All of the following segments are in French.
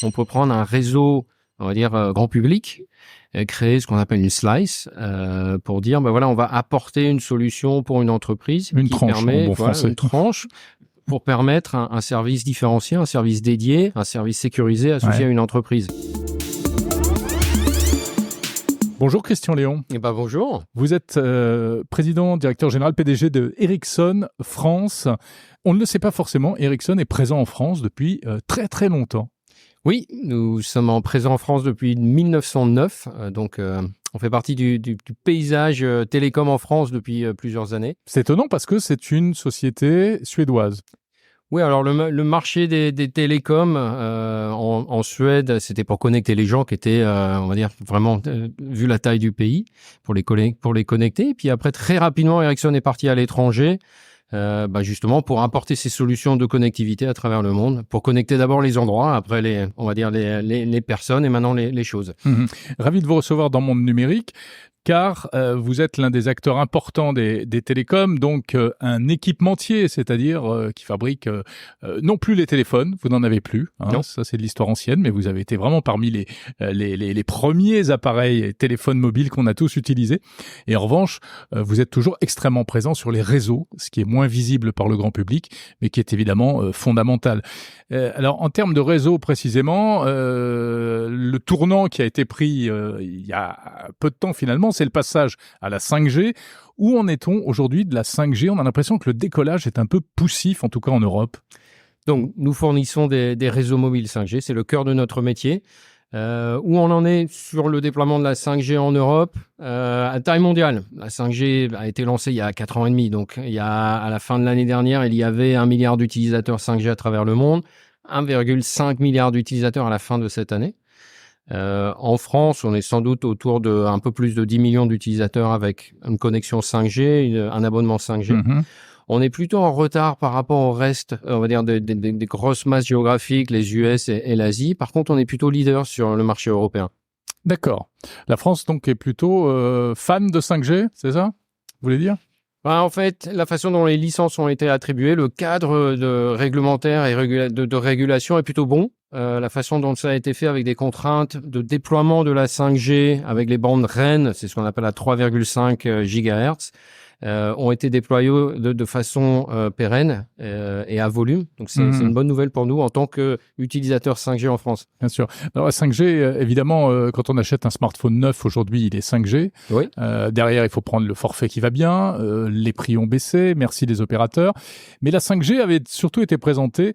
on peut prendre un réseau, on va dire, grand public, créer ce qu'on appelle une slice, pour dire, ben voilà, on va apporter une solution pour une entreprise Une qui tranche, permet, en bon voilà, français. une tranche pour permettre un service différencié, un service dédié, un service sécurisé associé à une entreprise. Bonjour Christian Léon. Eh ben bonjour. Vous êtes président, directeur général, PDG de Ericsson France. On ne le sait pas forcément, Ericsson est présent en France depuis très très longtemps. Oui, nous sommes présents en France depuis 1909, donc on fait partie du paysage télécom en France depuis plusieurs années. C'est étonnant parce que c'est une société suédoise. Oui, alors le marché des télécoms en Suède, c'était pour connecter les gens qui étaient, on va dire, vraiment, vu la taille du pays, pour les connecter. Et puis après, très rapidement, Ericsson est parti à l'étranger, justement pour apporter ces solutions de connectivité à travers le monde, pour connecter d'abord les endroits, après les personnes et maintenant les choses. Ravi de vous recevoir dans Monde Numérique. Car vous êtes l'un des acteurs importants des télécoms, donc un équipementier, c'est-à-dire qui fabrique non plus les téléphones, vous n'en avez plus, hein, ça c'est de l'histoire ancienne, mais vous avez été vraiment parmi les premiers appareils téléphones mobiles qu'on a tous utilisés. Et en revanche, vous êtes toujours extrêmement présent sur les réseaux, ce qui est moins visible par le grand public, mais qui est évidemment fondamental. Alors en termes de réseau précisément, le tournant qui a été pris il y a peu de temps finalement, c'est le passage à la 5G. Où en est-on aujourd'hui de la 5G? On a l'impression que le décollage est un peu poussif, en tout cas en Europe. Donc, nous fournissons des réseaux mobiles 5G, c'est le cœur de notre métier. Où on en est sur le déploiement de la 5G en Europe, à taille mondiale. La 5G a été lancée il y a 4 ans et demi. Donc, à la fin de l'année dernière, il y avait 1 milliard d'utilisateurs 5G à travers le monde, 1,5 milliard d'utilisateurs à la fin de cette année. En France, on est sans doute autour de un peu plus de 10 millions d'utilisateurs avec une connexion 5G, un abonnement 5G. On est plutôt en retard par rapport au reste, on va dire, des grosses masses géographiques, les US et l'Asie. Par contre, on est plutôt leader sur le marché européen. D'accord. La France, donc, est plutôt fan de 5G, c'est ça? Vous voulez dire? En fait, la façon dont les licences ont été attribuées, le cadre réglementaire et de régulation est plutôt bon. La façon dont ça a été fait avec des contraintes de déploiement de la 5G avec les bandes REN, c'est ce qu'on appelle la 3,5 GHz, ont été déployés de façon pérenne et à volume. Donc, c'est une bonne nouvelle pour nous en tant qu'utilisateurs 5G en France. Bien sûr. Alors, la 5G, évidemment, quand on achète un smartphone neuf aujourd'hui, il est 5G. Oui. Derrière, il faut prendre le forfait qui va bien. Les prix ont baissé. Merci les opérateurs. Mais la 5G avait surtout été présentée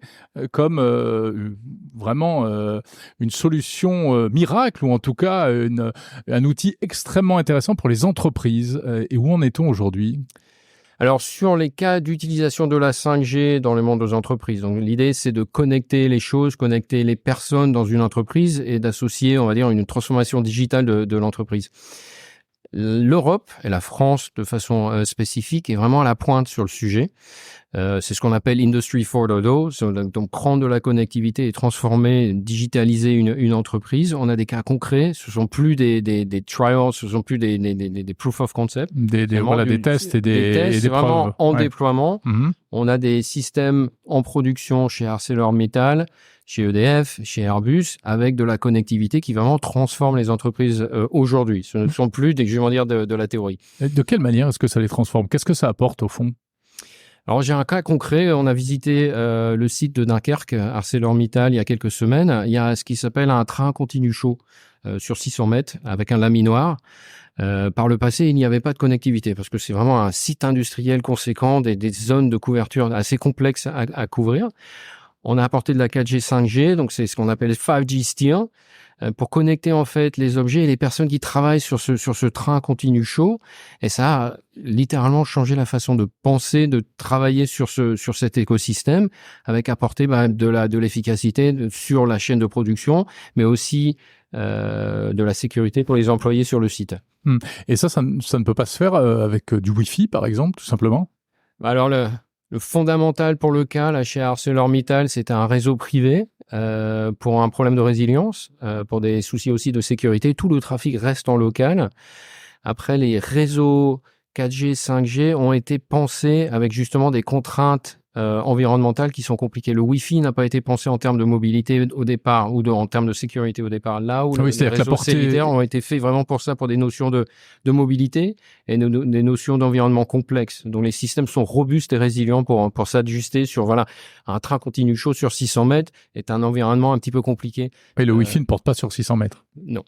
comme vraiment une solution miracle, ou en tout cas un outil extrêmement intéressant pour les entreprises. Et où en est-on aujourd'hui? Alors, sur les cas d'utilisation de la 5G dans le monde des entreprises, donc l'idée, c'est de connecter les choses, connecter les personnes dans une entreprise et d'associer, on va dire, une transformation digitale de l'entreprise. L'Europe et la France, de façon spécifique, est vraiment à la pointe sur le sujet. C'est ce qu'on appelle Industry 4.0, donc prendre de la connectivité et transformer, digitaliser une entreprise. On a des cas concrets, ce sont plus des trials, ce sont plus des proof of concept. Des tests et des tests, c'est preuves. vraiment en déploiement. On a des systèmes en production chez ArcelorMittal, chez EDF, chez Airbus, avec de la connectivité qui vraiment transforme les entreprises aujourd'hui. Ce ne sont plus, je vais dire, de la théorie. Et de quelle manière est-ce que ça les transforme? Qu'est-ce que ça apporte au fond? Alors, j'ai un cas concret. On a visité le site de Dunkerque, ArcelorMittal, il y a quelques semaines. Il y a ce qui s'appelle un train continu chaud sur 600 mètres avec un laminoir. Par le passé, il n'y avait pas de connectivité parce que c'est vraiment un site industriel conséquent, des zones de couverture assez complexes à couvrir. On a apporté de la 4G, 5G, donc c'est ce qu'on appelle 5G Steer, pour connecter en fait les objets et les personnes qui travaillent sur ce train continu chaud. Et ça a littéralement changé la façon de penser, de travailler sur cet écosystème, avec apporter de l'efficacité sur la chaîne de production, mais aussi de la sécurité pour les employés sur le site. Et ça ne peut pas se faire avec du Wi-Fi, par exemple, tout simplement? Alors, le fondamental pour le cas, là, chez ArcelorMittal, c'est un réseau privé pour un problème de résilience, pour des soucis aussi de sécurité. Tout le trafic reste en local. Après, les réseaux 4G, 5G ont été pensés avec justement des contraintes environnementales qui sont compliquées. Le Wi-Fi n'a pas été pensé en termes de mobilité au départ ou en termes de sécurité au départ. Là où les réseaux cellulaires ont été faits vraiment pour ça, pour des notions de mobilité et des notions d'environnement complexe. Donc les systèmes sont robustes et résilients pour s'ajuster sur un train continu chaud sur 600 mètres est un environnement un petit peu compliqué. Et le Wi-Fi ne porte pas sur 600 mètres. Non.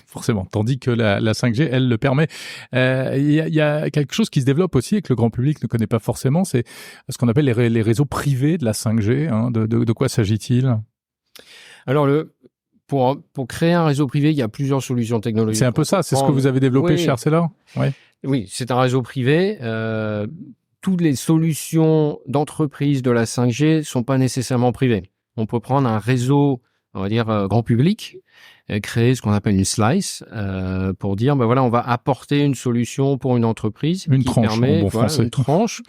Forcément, tandis que la 5G, elle le permet. Il y a quelque chose qui se développe aussi et que le grand public ne connaît pas forcément, c'est ce qu'on appelle les réseaux privés de la 5G. Hein. De quoi s'agit-il ? Alors, pour créer un réseau privé, il y a plusieurs solutions technologiques. C'est un peu ça, c'est ce que vous avez développé chez Arcelor ? Oui, c'est un réseau privé. Toutes les solutions d'entreprise de la 5G sont pas nécessairement privées. On peut prendre un réseau, on va dire, grand public, créer ce qu'on appelle une slice pour dire on va apporter une solution pour une entreprise une tranche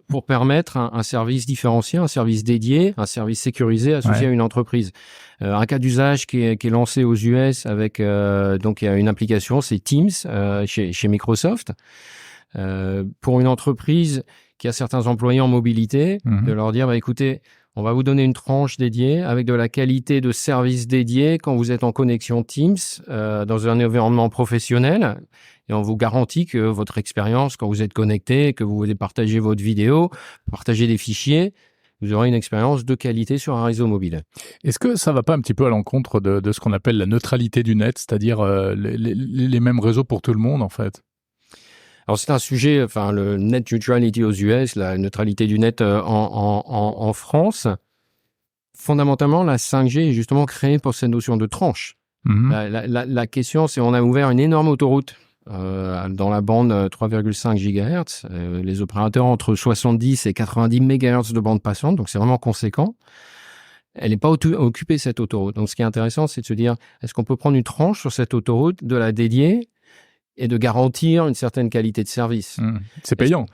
pour permettre un service différencié, un service dédié, un service sécurisé associé à une entreprise. Un cas d'usage qui est lancé aux US avec donc il y a une application, c'est Teams chez Microsoft pour une entreprise qui a certains employés en mobilité, de leur dire écoutez, on va vous donner une tranche dédiée avec de la qualité de service dédié quand vous êtes en connexion Teams dans un environnement professionnel. Et on vous garantit que votre expérience, quand vous êtes connecté, que vous voulez partager votre vidéo, partager des fichiers, vous aurez une expérience de qualité sur un réseau mobile. Est-ce que ça ne va pas un petit peu à l'encontre de ce qu'on appelle la neutralité du net, c'est-à-dire les mêmes réseaux pour tout le monde, en fait ? Alors c'est un sujet, le net neutrality aux US, la neutralité du net en France. Fondamentalement, la 5G est justement créée pour cette notion de tranche. La question, c'est on a ouvert une énorme autoroute dans la bande 3,5 GHz. Les opérateurs entre 70 et 90 MHz de bande passante, donc c'est vraiment conséquent. Elle n'est pas occupée, cette autoroute. Donc ce qui est intéressant, c'est de se dire, est-ce qu'on peut prendre une tranche sur cette autoroute, de la dédier et de garantir une certaine qualité de service. C'est payant.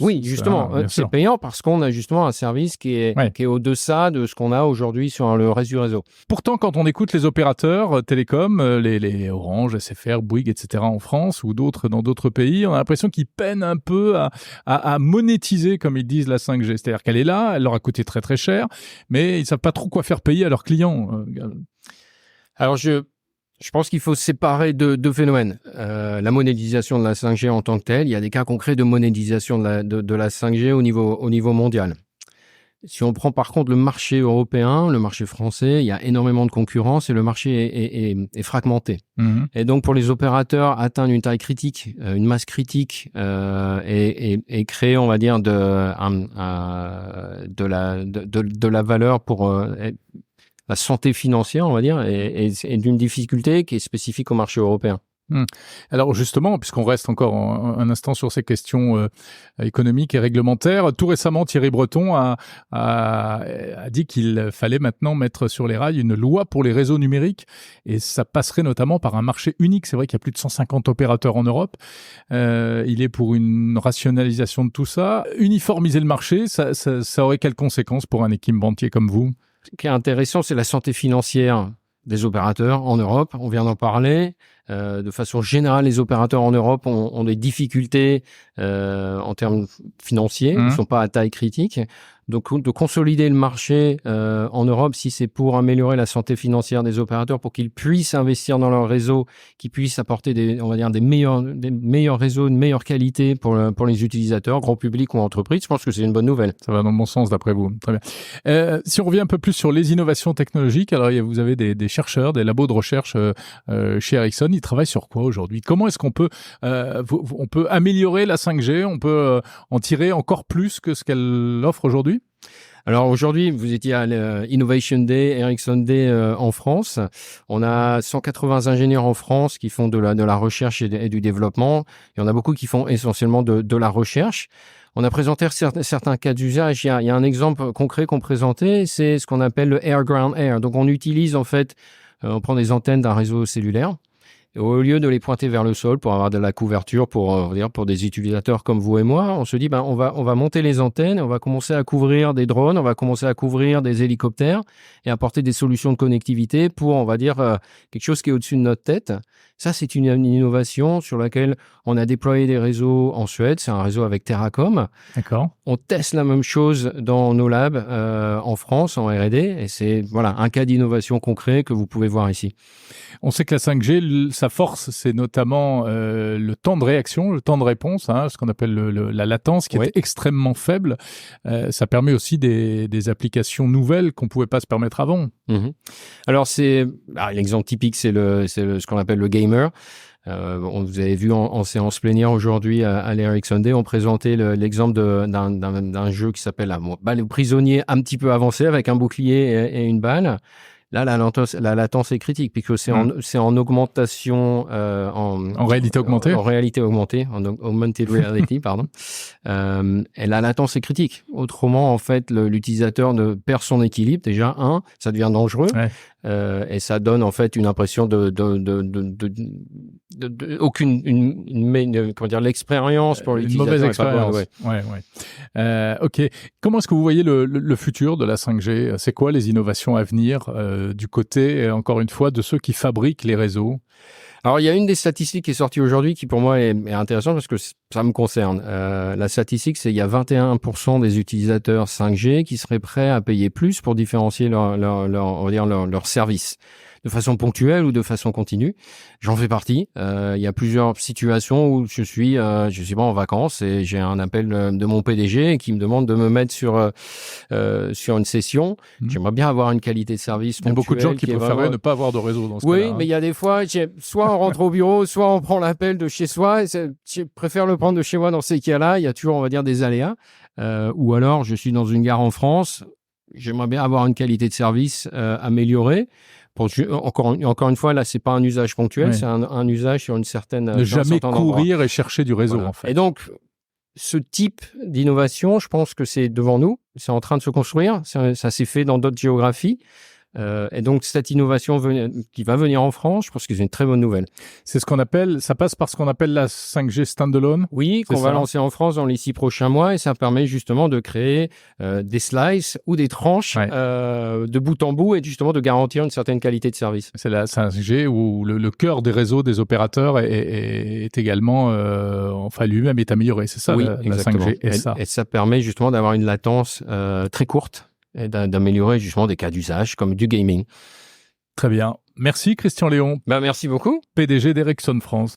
Oui, justement, c'est payant parce qu'on a justement un service qui est au-deçà de ce qu'on a aujourd'hui sur le reste du réseau. Pourtant, quand on écoute les opérateurs télécoms, les Orange, SFR, Bouygues, etc. en France ou dans d'autres pays, on a l'impression qu'ils peinent un peu à monétiser, comme ils disent, la 5G. C'est-à-dire qu'elle est là, elle leur a coûté très très cher, mais ils ne savent pas trop quoi faire payer à leurs clients. Alors, je pense qu'il faut séparer deux phénomènes. La monétisation de la 5G en tant que telle, il y a des cas concrets de monétisation de la 5G au niveau mondial. Si on prend par contre le marché européen, le marché français, il y a énormément de concurrence et le marché est fragmenté. Et donc pour les opérateurs, atteindre une taille critique, une masse critique et créer, on va dire, de la valeur pour la santé financière, on va dire, est d'une difficulté qui est spécifique au marché européen. Alors justement, puisqu'on reste encore un instant sur ces questions économiques et réglementaires, tout récemment Thierry Breton a dit qu'il fallait maintenant mettre sur les rails une loi pour les réseaux numériques et ça passerait notamment par un marché unique. C'est vrai qu'il y a plus de 150 opérateurs en Europe. Il est pour une rationalisation de tout ça. Uniformiser le marché, ça aurait quelles conséquences pour un équipementier comme vous ? Ce qui est intéressant, c'est la santé financière des opérateurs en Europe. On vient d'en parler. De façon générale, les opérateurs en Europe ont des difficultés en termes financiers. Ils ne sont pas à taille critique. Donc, de consolider le marché en Europe, si c'est pour améliorer la santé financière des opérateurs, pour qu'ils puissent investir dans leur réseau, qu'ils puissent apporter des meilleurs réseaux, de meilleure qualité pour les utilisateurs, grand public ou entreprises, je pense que c'est une bonne nouvelle. Ça va dans le bon sens, d'après vous. Très bien. Si on revient un peu plus sur les innovations technologiques, alors vous avez des chercheurs, des labos de recherche chez Ericsson. Ils travaillent sur quoi aujourd'hui ? Comment est-ce qu'on peut améliorer la 5G ? On peut en tirer encore plus que ce qu'elle offre aujourd'hui ? Alors aujourd'hui, vous étiez à l'Innovation Day, Ericsson Day en France. On a 180 ingénieurs en France qui font de la recherche et du développement. Il y en a beaucoup qui font essentiellement de la recherche. On a présenté certains cas d'usage. Il y a un exemple concret qu'on présentait, c'est ce qu'on appelle le Air-Ground-Air. Donc on utilise en fait, on prend des antennes d'un réseau cellulaire Et au lieu de les pointer vers le sol pour avoir de la couverture pour des utilisateurs comme vous et moi, on se dit on va monter les antennes, on va commencer à couvrir des drones, on va commencer à couvrir des hélicoptères et apporter des solutions de connectivité pour, on va dire, quelque chose qui est au-dessus de notre tête. Ça, c'est une innovation sur laquelle on a déployé des réseaux en Suède. C'est un réseau avec Terracom. D'accord. On teste la même chose dans nos labs en France, en R&D. Et c'est un cas d'innovation concret que vous pouvez voir ici. On sait que la 5G, sa force, c'est notamment le temps de réaction, le temps de réponse, ce qu'on appelle la latence, qui est extrêmement faible. Ça permet aussi des applications nouvelles qu'on ne pouvait pas se permettre avant. Mmh. Alors, l'exemple typique, c'est ce qu'on appelle le gamer. Vous avez vu en séance plénière aujourd'hui à l'Ericsson Day, on présentait l'exemple d'un jeu qui s'appelle le prisonnier un petit peu avancé avec un bouclier et une balle. Là, la latence est critique puisque c'est en augmentation, en réalité augmentée. En réalité augmentée, en augmented reality, pardon. Et la latence est critique. Autrement, en fait, l'utilisateur perd son équilibre. Déjà, ça devient dangereux. Ouais. Et ça donne en fait une impression l'expérience pour l'utilisateur. Une mauvaise expérience. Ok. Comment est-ce que vous voyez le futur de la 5G? C'est quoi les innovations à venir du côté, encore une fois, de ceux qui fabriquent les réseaux? Alors, il y a une des statistiques qui est sortie aujourd'hui qui, pour moi, est intéressante parce que ça me concerne. La statistique, c'est qu'il y a 21% des utilisateurs 5G qui seraient prêts à payer plus pour différencier leur service de façon ponctuelle ou de façon continue. J'en fais partie. Il y a plusieurs situations où je suis pas en vacances et j'ai un appel de mon PDG qui me demande de me mettre sur une session. J'aimerais bien avoir une qualité de service ponctuelle. Il y a beaucoup de gens qui préféreraient ne pas avoir de réseau dans ce cas-là. Oui, mais il y a des fois, soit on rentre au bureau, soit on prend l'appel de chez soi. Je préfère le prendre de chez moi dans ces cas-là. Il y a toujours, on va dire, des aléas. Ou alors, je suis dans une gare en France. J'aimerais bien avoir une qualité de service améliorée. Encore une fois, là, c'est pas un usage ponctuel, c'est un usage sur une certaine... Ne jamais courir et chercher du réseau, en fait. Et donc, ce type d'innovation, je pense que c'est devant nous, c'est en train de se construire, ça s'est fait dans d'autres géographies. Et donc, cette innovation qui va venir en France, je pense que c'est une très bonne nouvelle. C'est ça passe par ce qu'on appelle la 5G standalone. Oui, qu'on va lancer en France dans les 6 prochains mois et ça permet justement de créer des slices ou des tranches de bout en bout et justement de garantir une certaine qualité de service. C'est la 5G où le cœur des réseaux des opérateurs est également, lui-même est amélioré. C'est ça, la 5G. Et ça permet justement d'avoir une latence très courte et d'améliorer justement des cas d'usage comme du gaming. Très bien. Merci Christian Léon. Merci beaucoup. PDG d'Ericsson France.